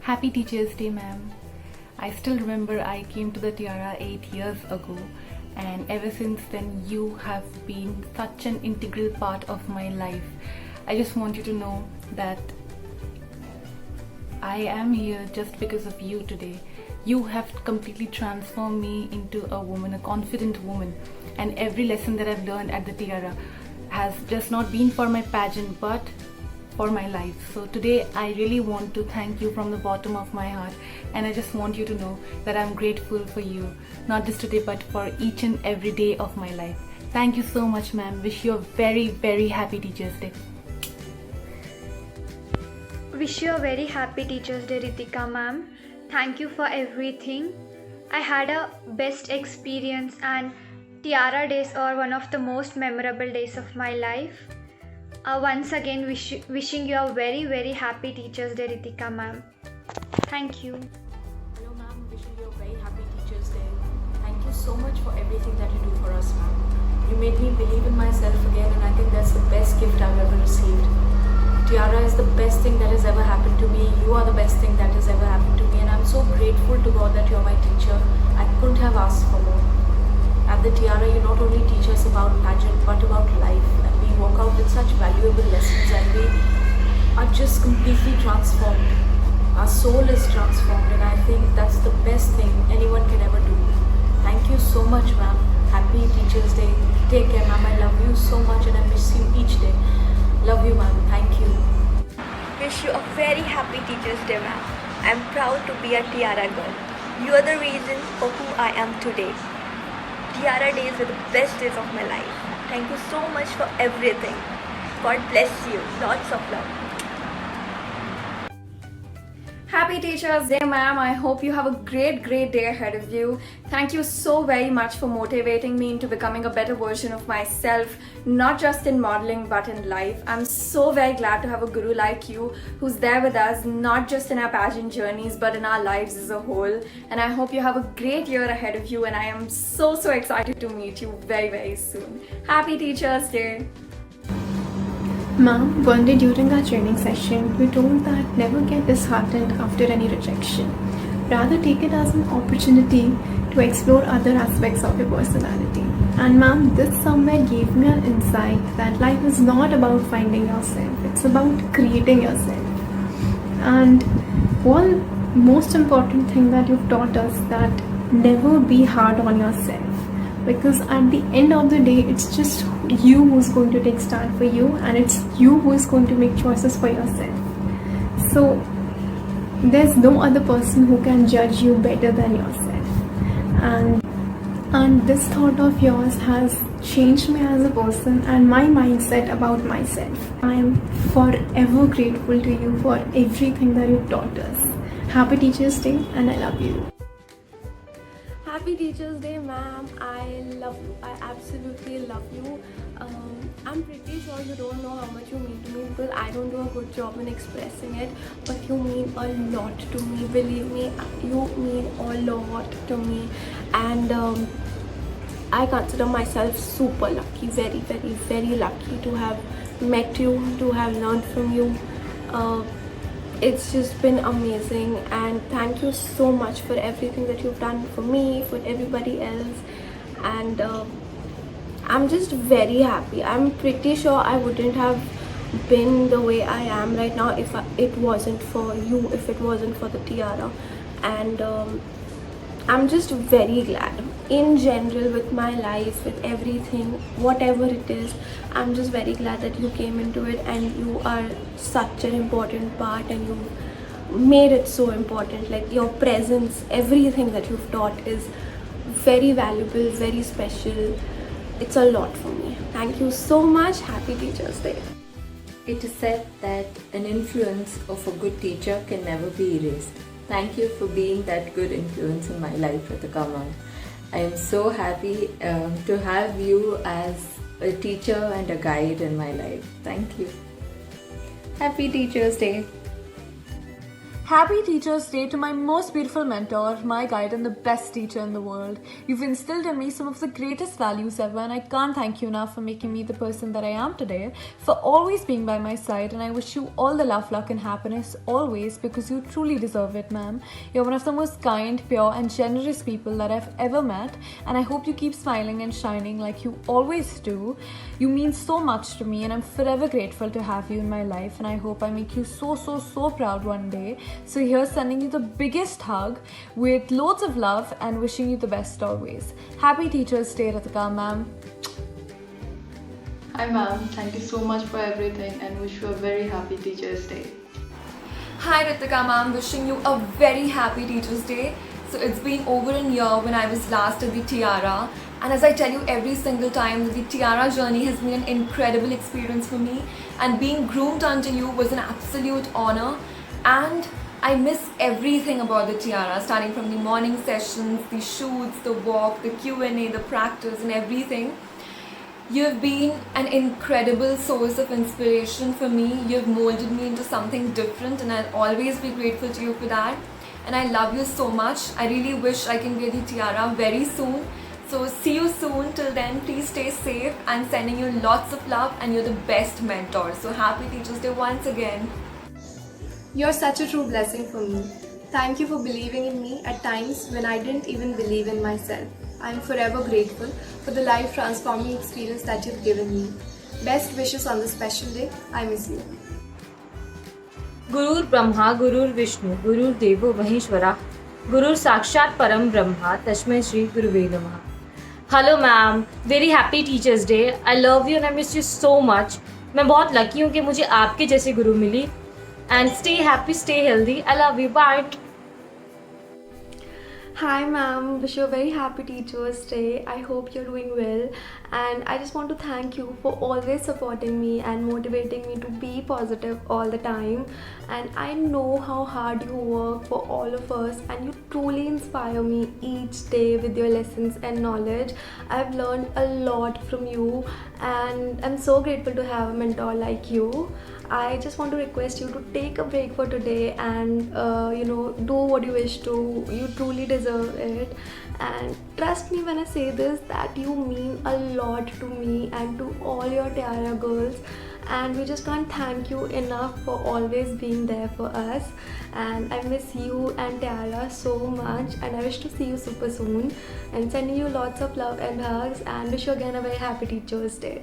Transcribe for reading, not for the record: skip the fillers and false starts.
Happy Teachers Day, ma'am. I still remember I came to the Tiara 8 years ago, and ever since then, you have been such an integral part of my life. I just want you to know that I am here just because of you today. You have completely transformed me into a woman, a confident woman, and every lesson that I've learned at the Tiara has just not been for my pageant but for my life. So today I really want to thank you from the bottom of my heart, and I just want you to know that I'm grateful for you, not just today but for each and every day of my life. Thank you so much, ma'am. Wish you a very, very happy Teachers Day. Wish you a very happy Teachers Day, Ritika ma'am. Thank you for everything. I had a best experience, and Tiara days are one of the most memorable days of my life. Once again, wishing you a very, very happy Teachers Day, Ritika ma'am. Thank you. Hello ma'am, wishing you a very happy Teachers Day. Thank you so much for everything that you do for us, ma'am. You made me believe in myself again, and I think that's the best gift I've ever received. Tiara is the best thing that has ever happened to me. You are the best thing that has ever happened to me, and I'm so grateful to God that you're my teacher. I couldn't have asked for more. At the Tiara, you not only teach us about pageant but about life, and we walk out with such valuable lessons, and we are just completely transformed. Our soul is transformed, and I think that's the best thing anyone can ever do. Thank you so much, ma'am. Happy Teachers Day. Take care, ma'am. I love you so much, and I miss you each day. Love you, ma'am. Thank you. Wish you a very happy Teachers Day, ma'am. I'm proud to be a Tiara girl. You are the reason for who I am today. Tiara days were the best days of my life. Thank you so much for everything. God bless you. Lots of love. Happy Teachers Day, ma'am. I hope you have a great day ahead of you. Thank you so very much for motivating me into becoming a better version of myself, not just in modeling but in life. I'm so very glad to have a guru like you who's there with us, not just in our pageant journeys but in our lives as a whole. And I hope you have a great year ahead of you, and I am so excited to meet you very soon. Happy Teachers Day. Ma'am, one day during our training session, you told that never get disheartened after any rejection. Rather take it as an opportunity to explore other aspects of your personality. And ma'am, this somewhere gave me an insight that life is not about finding yourself, it's about creating yourself. And one most important thing that you've taught us, that never be hard on yourself. Because at the end of the day, it's just you who's going to take stand for you, and it's you who is going to make choices for yourself. So there's no other person who can judge you better than yourself. And this thought of yours has changed me as a person and my mindset about myself. I am forever grateful to you for everything that you've taught us. Happy Teachers Day, and I love you. Happy Teachers Day, ma'am. I love you. I absolutely love you. I'm pretty sure you don't know how much you mean to me because I don't do a good job in expressing it, but you mean a lot to me. Believe me, you mean a lot to me, and I consider myself super lucky, very lucky to have met you, to have learned from you. It's just been amazing, and thank you so much for everything that you've done for me, for everybody else, and I'm just very happy. I'm pretty sure I wouldn't have been the way I am right now if it wasn't for you, if it wasn't for the Tiara, and I'm just very glad in general with my life, with everything, whatever it is. I'm just very glad that you came into it, and you are such an important part, and you made it so important. Like your presence, everything that you've taught is very valuable, very special. It's a lot for me. Thank you so much. Happy Teachers Day. It is said that an influence of a good teacher can never be erased. Thank you for being that good influence in my life, Ritika ma'am. I am so happy to have you as a teacher and a guide in my life. Thank you. Happy Teachers Day. Happy Teacher's Day to my most beautiful mentor, my guide, and the best teacher in the world. You've instilled in me some of the greatest values ever, and I can't thank you enough for making me the person that I am today, for always being by my side, and I wish you all the love, luck, and happiness always, because you truly deserve it, ma'am. You're one of the most kind, pure, and generous people that I've ever met, and I hope you keep smiling and shining like you always do. You mean so much to me, and I'm forever grateful to have you in my life, and I hope I make you so proud one day. So here's sending you the biggest hug with loads of love and wishing you the best always. Happy Teacher's Day, Ritika ma'am. Hi ma'am, thank you so much for everything and wish you a very happy Teacher's Day. Hi Ritika ma'am, wishing you a very happy Teacher's Day. So it's been over a year when I was last at the Tiara, and as I tell you every single time, the Tiara journey has been an incredible experience for me, and being groomed under you was an absolute honor. And I miss everything about the Tiara, starting from the morning sessions, the shoots, the walk, the Q&A, the practice, and everything. You've been an incredible source of inspiration for me. You've molded me into something different, and I'll always be grateful to you for that. And I love you so much. I really wish I can be at the Tiara very soon. So see you soon. Till then, please stay safe, and sending you lots of love, and you're the best mentor. So happy Teacher's Day once again. You're such a true blessing for me. Thank you for believing in me at times when I didn't even believe in myself. I'm forever grateful for the life transforming experience that you've given me. Best wishes on this special day. I miss you. गुरुर् Brahma गुरुर् Vishnu गुरुर्देवो महेश्वरा गुरुर साक्षात परम ब्रह्मा तस्मै श्री गुरुवे नमः. Hello ma'am, very happy teachers day. I love you and I miss you so much. मैं बहुत lucky हूँ कि मुझे आपके जैसे गुरु मिली. And stay happy, stay healthy. I love you. Bye. Hi ma'am, wish you a very happy Teacher's Day. I hope you're doing well, and I just want to thank you for always supporting me and motivating me to be positive all the time. And I know how hard you work for all of us, and you truly inspire me each day with your lessons and knowledge. I've learned a lot from you, and I'm so grateful to have a mentor like you. I just want to request you to take a break for today and do what you wish to. You truly deserve it, and trust me when I say this that you mean a lot to me and to all your Tiara girls, and we just can't thank you enough for always being there for us. And I miss you and Tiara so much, and I wish to see you super soon, and sending you lots of love and hugs, and wish you again a very happy Teacher's Day.